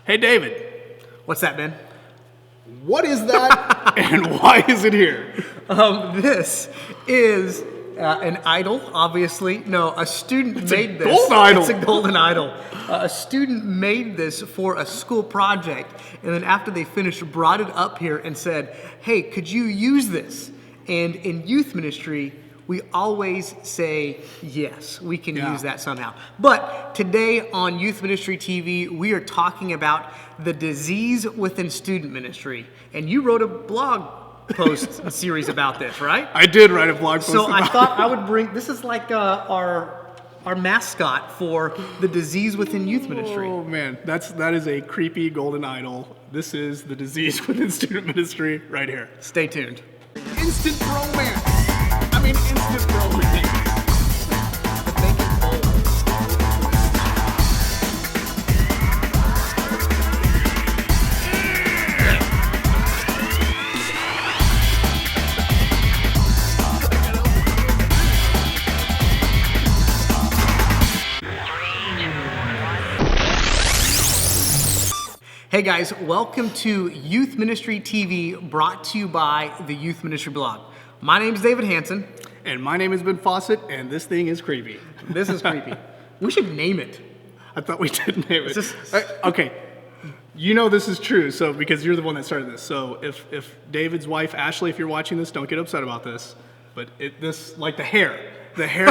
Hey, David, What's that, Ben? what is that and why is it here? This is an idol, obviously. No, a student made this. Gold idol. It's a golden idol. A student made this for a school project, and then after they finished, brought it up here and said, hey, could you use this? And in youth ministry, we always say yes, we can use that somehow. But today on Youth Ministry TV, we are talking about the disease within student ministry. And you wrote a blog post series about this, right? I did write a blog post So about I thought I would bring, this is like our mascot for the disease within youth ministry. Oh man, that is a creepy golden idol. This is the disease within student ministry right here. Stay tuned. Instant romance. I mean, instant romance. Hey guys, welcome to Youth Ministry TV, brought to you by the Youth Ministry blog. My name is David Hansen. And my name is Ben Fawcett, and this thing is creepy. This is creepy. We should name it. I thought we did name it. Just- Okay, you know this is true, so because you're the one that started this. So if David's wife, Ashley, if you're watching this, don't get upset about this. But like the hair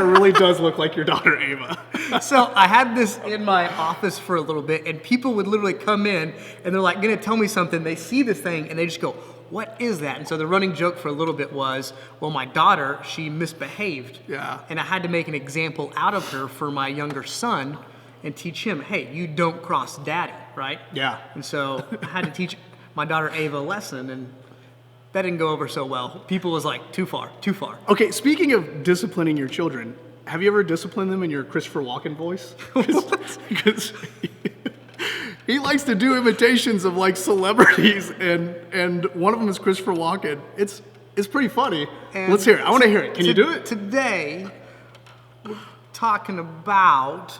really does look like your daughter Ava. So I had this in my office for a little bit, and people would literally come in, and they're like gonna tell me something. They see this thing, and they just go, what is that? And so the running joke for a little bit was, well, my daughter, she misbehaved. Yeah. And I had to make an example out of her for my younger son and teach him, hey, you don't cross daddy, right? Yeah. And so I had to teach my daughter Ava a lesson, and that didn't go over so well. People was like, too far. Okay, speaking of disciplining your children, have you ever disciplined them in your Christopher Walken voice? Because he likes to do imitations of like celebrities, and one of them is Christopher Walken. It's pretty funny. And Let's hear it. I want to hear it. Can you do it? Today, we're talking about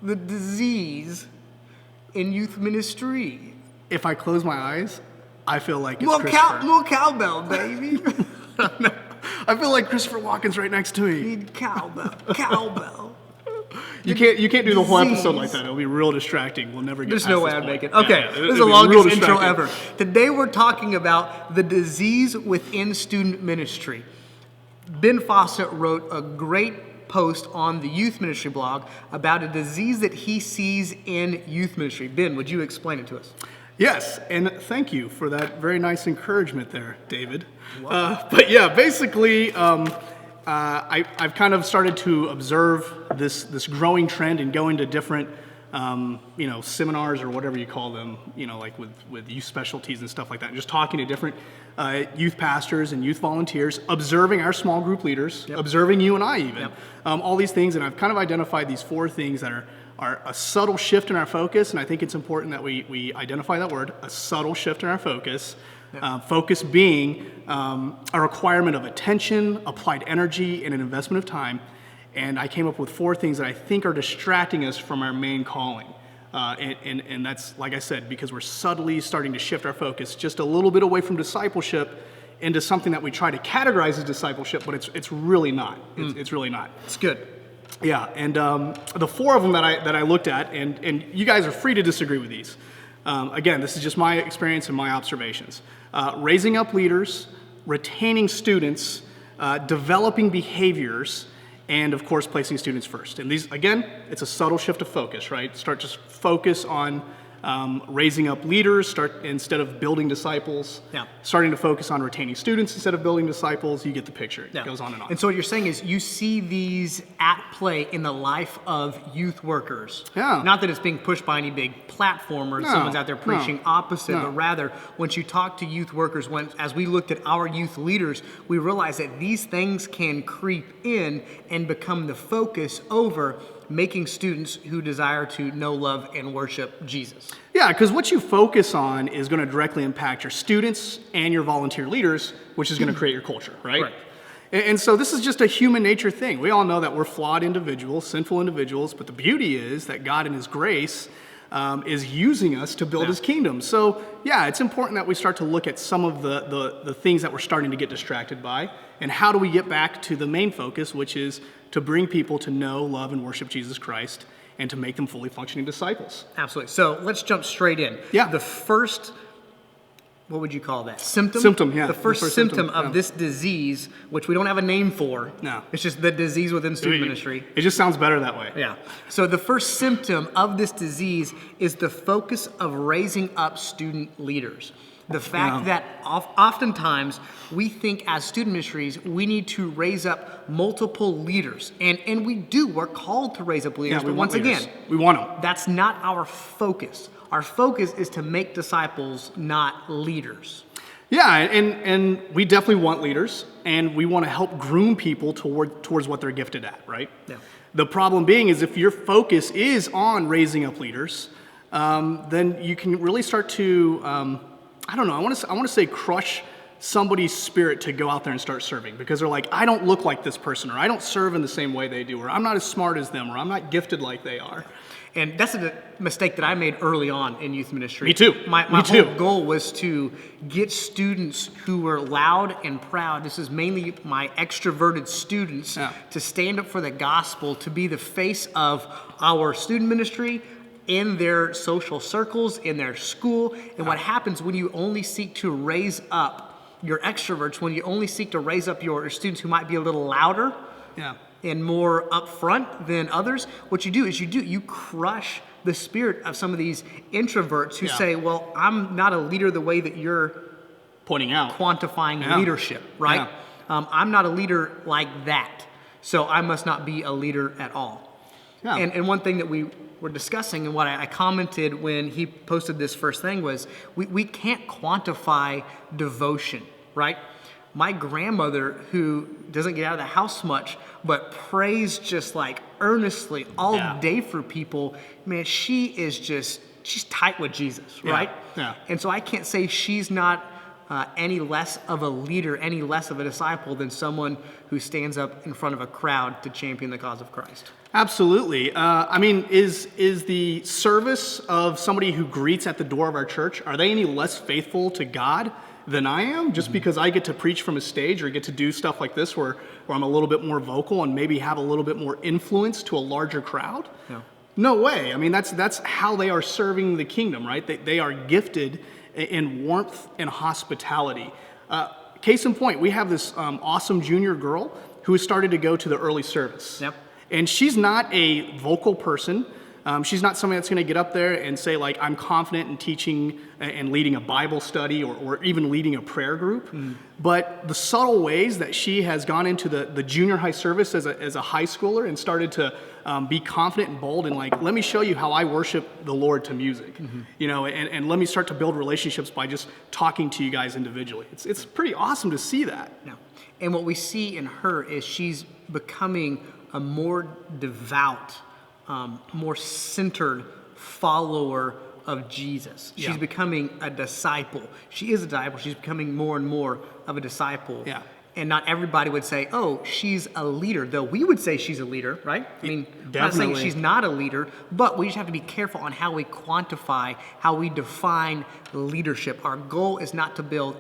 the disease in youth ministry. If I close my eyes, I feel like it's Christopher. More cowbell, baby. I feel like Christopher Walken's right next to me. Need cowbell. You can't do the whole episode Disease. like that. It'll be real distracting. We'll never get There's past no way this I'd point. make it. Okay, Yeah, this is it'll the be real longest intro distracting. ever. Today we're talking about the disease within student ministry. Ben Fawcett wrote a great post on the youth ministry blog about a disease that he sees in youth ministry. Ben, would you explain it to us? Yes, and thank you for that very nice encouragement there, David. But yeah, basically, I've kind of started to observe this growing trend and going to different, seminars or whatever you call them, like with youth specialties and stuff like that, and just talking to different youth pastors and youth volunteers, observing our small group leaders, observing you and I even, all these things, and I've kind of identified these 4 things that are a subtle shift in our focus, and I think it's important that we identify that word, a subtle shift in our focus. Focus being a requirement of attention, applied energy, and an investment of time. And I came up with 4 things that I think are distracting us from our main calling. And that's, like I said, because we're subtly starting to shift our focus just a little bit away from discipleship into something that we try to categorize as discipleship, but it's really not. It's really not. It's good. Yeah, and the 4 of them that I looked at, and you guys are free to disagree with these. Again, this is just my experience and my observations. Raising up leaders, retaining students, developing behaviors, and of course, placing students first. And these, again, it's a subtle shift of focus, right? Start to focus on raising up leaders, instead of building disciples, starting to focus on retaining students instead of building disciples. You get the picture. It goes on and on. And so what you're saying is you see these at play in the life of youth workers. Yeah. Not that it's being pushed by any big platform or someone's out there preaching opposite, No. but rather once you talk to youth workers, as we looked at our youth leaders, we realized that these things can creep in and become the focus over making students who desire to know, love, and worship Jesus. Yeah, because what you focus on is going to directly impact your students and your volunteer leaders, which is going to create your culture, right? Right. And so this is just a human nature thing. We all know that we're flawed individuals, sinful individuals, but the beauty is that God in His grace is using us to build his kingdom. So yeah, it's important that we start to look at some of the things that we're starting to get distracted by, and how do we get back to the main focus, which is to bring people to know, love, and worship Jesus Christ, and to make them fully functioning disciples. Absolutely. So let's jump straight in. Yeah. The first, what would you call that? Symptom? Symptom, yeah. The first symptom of this disease, which we don't have a name for. No. It's just the disease within student ministry. It just sounds better that way. Yeah. So the first symptom of this disease is the focus of raising up student leaders. The fact that oftentimes we think as student ministries, we need to raise up multiple leaders. And we do. We're called to raise up leaders. But once again, we want them. that's not our focus. Our focus is to make disciples, not leaders. Yeah, and we definitely want leaders, and we want to help groom people towards what they're gifted at, right? Yeah. The problem being is if your focus is on raising up leaders, then you can really start to, I don't know, I want to say crush somebody's spirit to go out there and start serving, because they're like, I don't look like this person, or I don't serve in the same way they do, or I'm not as smart as them, or I'm not gifted like they are. And that's a mistake that I made early on in youth ministry. Me too. My whole goal was to get students who were loud and proud. This is mainly my extroverted students, to stand up for the gospel, to be the face of our student ministry in their social circles, in their school. And what happens when you only seek to raise up your extroverts, when you only seek to raise up your students who might be a little louder, and more upfront than others, what you do is you crush the spirit of some of these introverts who say, well, I'm not a leader the way that you're pointing out, quantifying leadership, right? I'm not a leader like that, so I must not be a leader at all. And one thing that we were discussing, and what I commented when he posted this first thing, was we can't quantify devotion, right? My grandmother, who doesn't get out of the house much, but prays just like earnestly all day for people, man, she's tight with Jesus, right? And so I can't say she's not any less of a leader, any less of a disciple than someone who stands up in front of a crowd to champion the cause of Christ. Absolutely. I mean, is the service of somebody who greets at the door of our church, are they any less faithful to God than I am, just because I get to preach from a stage or get to do stuff like this where I'm a little bit more vocal and maybe have a little bit more influence to a larger crowd? No way. I mean, that's how they are serving the kingdom, right? They are gifted in warmth and hospitality. Case in point, we have this awesome junior girl who has started to go to the early service. And she's not a vocal person. She's not somebody that's going to get up there and say, like, I'm confident in teaching and leading a Bible study or even leading a prayer group. But the subtle ways that she has gone into the junior high service as a high schooler and started to be confident and bold and like, let me show you how I worship the Lord to music, you know, and let me start to build relationships by just talking to you guys individually. It's pretty awesome to see that. And what we see in her is she's becoming a more devout, more centered follower of Jesus. She's becoming a disciple. She is a disciple. She's becoming more and more of a disciple. And not everybody would say, oh, she's a leader, though we would say she's a leader, right? I mean, I'm not saying she's not a leader, but we just have to be careful on how we quantify, how we define leadership. Our goal is not to build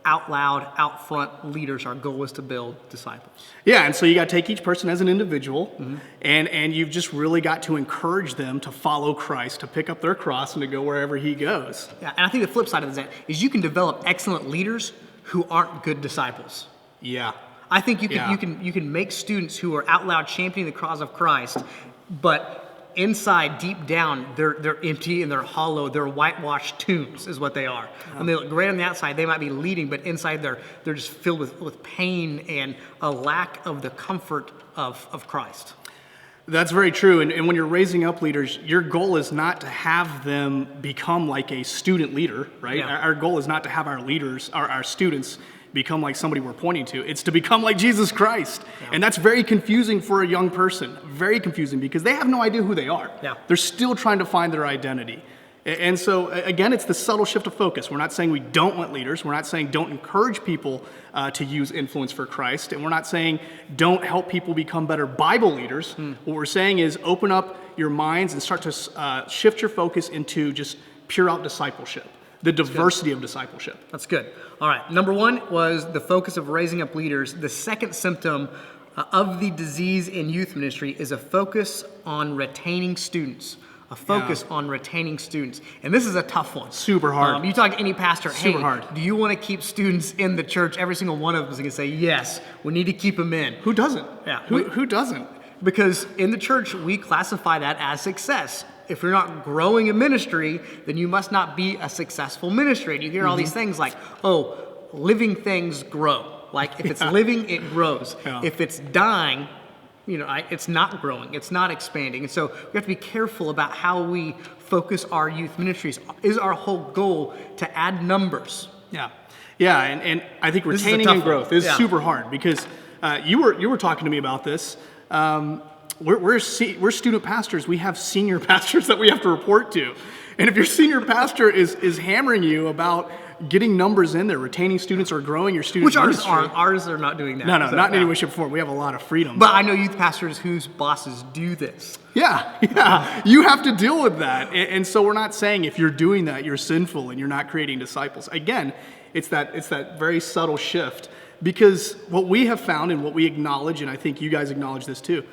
out loud, out front leaders. Our goal is to build disciples. Yeah, and so you got to take each person as an individual, and you've just really got to encourage them to follow Christ, to pick up their cross and to go wherever he goes. And I think the flip side of that is you can develop excellent leaders who aren't good disciples. I think you can make students who are out loud championing the cause of Christ, but inside, deep down, they're empty and they're hollow. They're whitewashed tombs is what they are. And they look great on the outside. They might be leading, but inside they're just filled with pain and a lack of the comfort of Christ. That's very true. And when you're raising up leaders, your goal is not to have them become like a student leader, right? Our goal is not to have our leaders, our students, become like somebody we're pointing to. It's to become like Jesus Christ. And that's very confusing for a young person. Very confusing because they have no idea who they are. They're still trying to find their identity. And so, again, it's the subtle shift of focus. We're not saying we don't want leaders. We're not saying don't encourage people to use influence for Christ. And we're not saying don't help people become better Bible leaders. What we're saying is open up your minds and start to shift your focus into just pure out discipleship, the diversity of discipleship. That's good. All right. Number one was the focus of raising up leaders. The second symptom of the disease in youth ministry is a focus on retaining students. A focus on retaining students. And this is a tough one. Super hard. You talk to any pastor, Super hard. Do you want to keep students in the church? Every single one of them is going to say, yes, we need to keep them in. Who doesn't? Yeah. Who doesn't? Because in the church, we classify that as success. If you're not growing a ministry, then you must not be a successful ministry. And you hear all these things like, oh, living things grow. Like if it's living, it grows. Yeah. If it's dying, it's not growing, it's not expanding. And so we have to be careful about how we focus our youth ministries. Is our whole goal to add numbers? Yeah. Yeah, and I think This is a retaining tough and growth one. is Yeah. super hard because you were talking to me about this. We're student pastors. We have senior pastors that we have to report to. And if your senior pastor is hammering you about getting numbers in there, retaining students or growing your student ministry. Ours are not doing that. No, not in any way, shape, or form. We have a lot of freedom. But I know youth pastors whose bosses do this. Yeah. You have to deal with that. And so we're not saying if you're doing that, you're sinful and you're not creating disciples. Again, it's that very subtle shift. Because what we have found and what we acknowledge, and I think you guys acknowledge this too,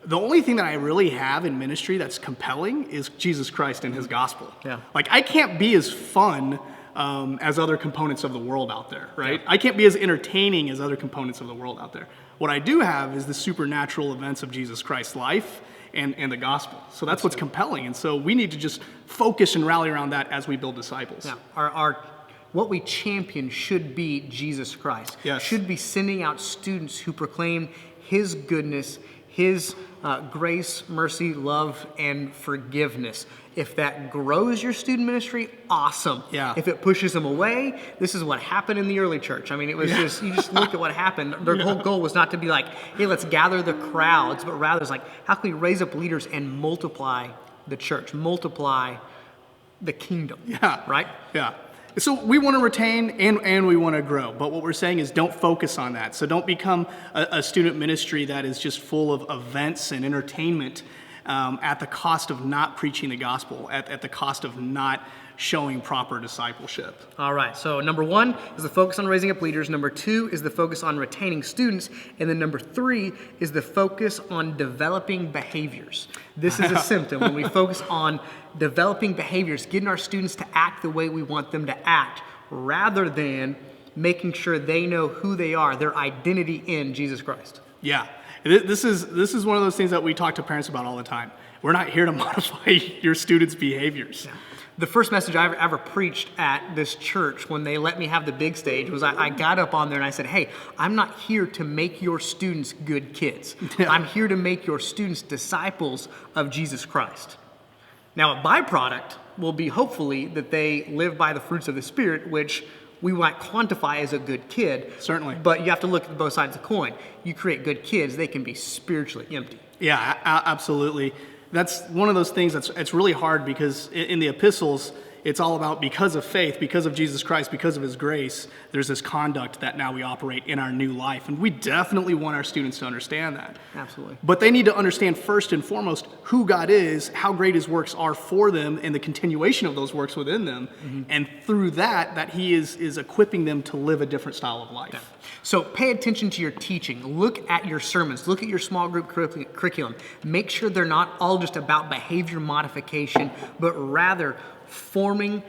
the only thing that I really have in ministry that's compelling is Jesus Christ and his gospel. Yeah. Like I can't be as fun as other components of the world out there, right? Yeah. I can't be as entertaining as other components of the world out there. What I do have is the supernatural events of Jesus Christ's life and the gospel. So that's what's compelling. And so we need to just focus and rally around that as we build disciples. Yeah. What we champion should be Jesus Christ. Yes. Should be sending out students who proclaim his goodness, his grace, mercy, love, and forgiveness. If that grows your student ministry, awesome. Yeah. If it pushes them away, this is what happened in the early church. I mean, it was just, you just look at what happened. Their whole goal was not to be like, hey, let's gather the crowds, but rather it's like, how can we raise up leaders and multiply the church, multiply the kingdom? Yeah. Right? Yeah. So we want to retain and we want to grow. But what we're saying is don't focus on that. So don't become a student ministry that is just full of events and entertainment at the cost of not preaching the gospel, at the cost of not showing proper discipleship. All right, so number one is the focus on raising up leaders. Number two is the focus on retaining students. And then number three is the focus on developing behaviors. This is a symptom when we focus on developing behaviors, getting our students to act the way we want them to act, rather than making sure they know who they are, their identity in Jesus Christ. Yeah. This is one of those things that we talk to parents about all the time. We're not here to modify your students' behaviors. Yeah. The first message I ever preached at this church when they let me have the big stage was I got up on there and I said, hey, I'm not here to make your students good kids. Yeah. I'm here to make your students disciples of Jesus Christ. Now, a byproduct will be hopefully that they live by the fruits of the Spirit, which we might quantify as a good kid. Certainly. But you have to look at both sides of the coin. You create good kids, they can be spiritually empty. Yeah, absolutely. That's one of those things it's really hard because in the epistles, it's all about because of faith, because of Jesus Christ, because of his grace, there's this conduct that now we operate in our new life. And we definitely want our students to understand that. Absolutely. But they need to understand first and foremost who God is, how great his works are for them, and the continuation of those works within them. Mm-hmm. And through that he is equipping them to live a different style of life. Yeah. So pay attention to your teaching. Look at your sermons. Look at your small group curriculum. Make sure they're not all just about behavior modification, but rather forming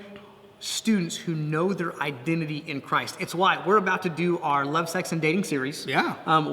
students who know their identity in Christ. It's why we're about to do our Love, Sex, and Dating series,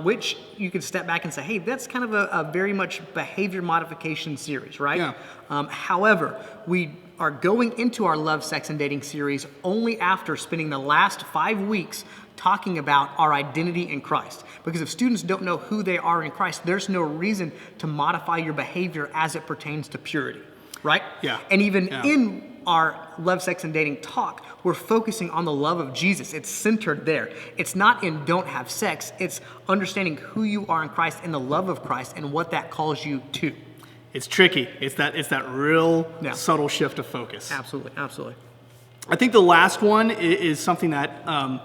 which you can step back and say, hey, that's kind of a very much behavior modification series, right? Yeah. However, we are going into our Love, Sex, and Dating series only after spending the last 5 weeks talking about our identity in Christ. Because if students don't know who they are in Christ, there's no reason to modify your behavior as it pertains to purity, right? Yeah. And even in our Love, Sex, and Dating talk, we're focusing on the love of Jesus. It's centered there. It's not in don't have sex. It's understanding who you are in Christ and the love of Christ and what that calls you to. it's tricky. It's that real Yeah. subtle shift of focus. Absolutely, absolutely. I think the last one is something that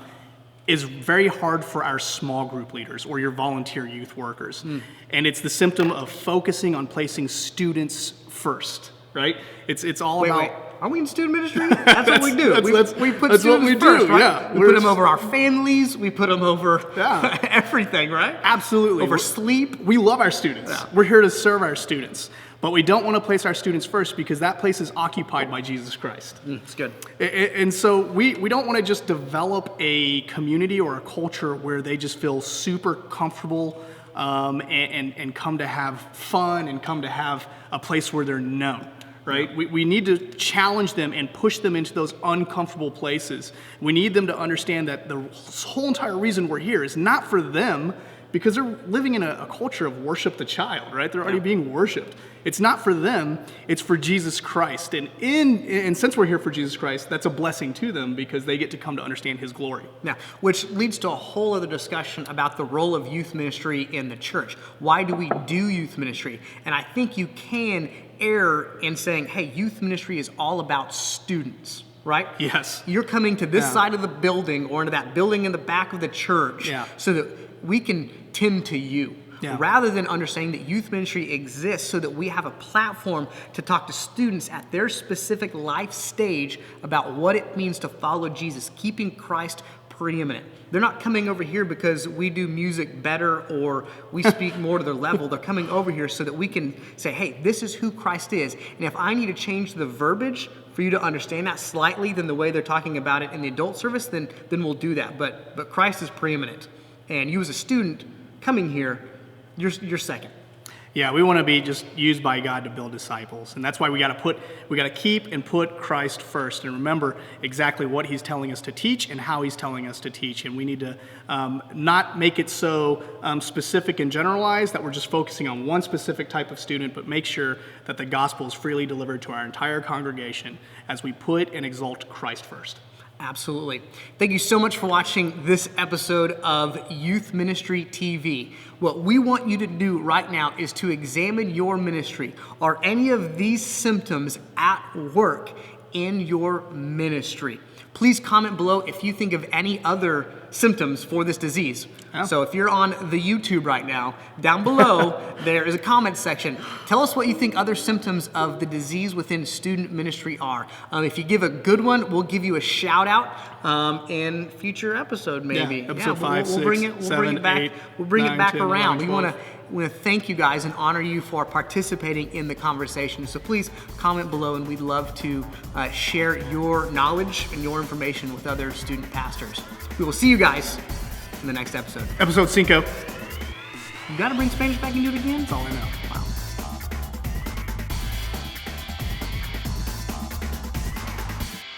is very hard for our small group leaders or your volunteer youth workers. And it's the symptom of focusing on placing students first, right? It's all about... Wait. Are we in student ministry? That's what we do. We put that's students what we first, do, right? yeah. We put them over our families. We put them over Yeah. everything, right? Absolutely. Over sleep. We love our students. Yeah. We're here to serve our students. But we don't want to place our students first because that place is occupied by Jesus Christ. It's good. And so we don't want to just develop a community or a culture where they just feel super comfortable and come to have fun and come to have a place where they're known. Right? We need to challenge them and push them into those uncomfortable places. We need them to understand that the whole entire reason we're here is not for them, because they're living in a culture of worship the child, right? They're already being worshiped. It's not for them, it's for Jesus Christ. And since we're here for Jesus Christ, that's a blessing to them because they get to come to understand his glory. Now, which leads to a whole other discussion about the role of youth ministry in the church. Why do we do youth ministry? And I think you can err in saying, hey, youth ministry is all about students, right? Yes. You're coming to this side of the building or into that building in the back of the church so that we can tend to you. Yeah. Rather than understanding that youth ministry exists so that we have a platform to talk to students at their specific life stage about what it means to follow Jesus, keeping Christ preeminent. They're not coming over here because we do music better or we speak more to their level. They're coming over here so that we can say, hey, this is who Christ is. And if I need to change the verbiage for you to understand that slightly than the way they're talking about it in the adult service, then we'll do that. But Christ is preeminent. And you as a student coming here, you're second. Yeah, we want to be just used by God to build disciples. And that's why we got to keep and put Christ first and remember exactly what he's telling us to teach and how he's telling us to teach. And we need to not make it so specific and generalized that we're just focusing on one specific type of student, but make sure that the gospel is freely delivered to our entire congregation as we put and exalt Christ first. Absolutely. Thank you so much for watching this episode of Youth Ministry TV. What we want you to do right now is to examine your ministry. Are any of these symptoms at work in your ministry? Please comment below if you think of any other symptoms for this disease. Yeah. So if you're on the YouTube right now, down below there is a comment section. Tell us what you think other symptoms of the disease within student ministry are. If you give a good one, we'll give you a shout out in future episode maybe. Yeah, episode 5, we'll 6, bring it 7, back. 8, We'll bring 9, it back 10, around. 11, We want 12. to thank you guys and honor you for participating in the conversation. So please comment below, and we'd love to share your knowledge and your information with other student pastors. We will see you guys in the next episode. Episode 5. You got to bring Spanish back into it again? That's all I know.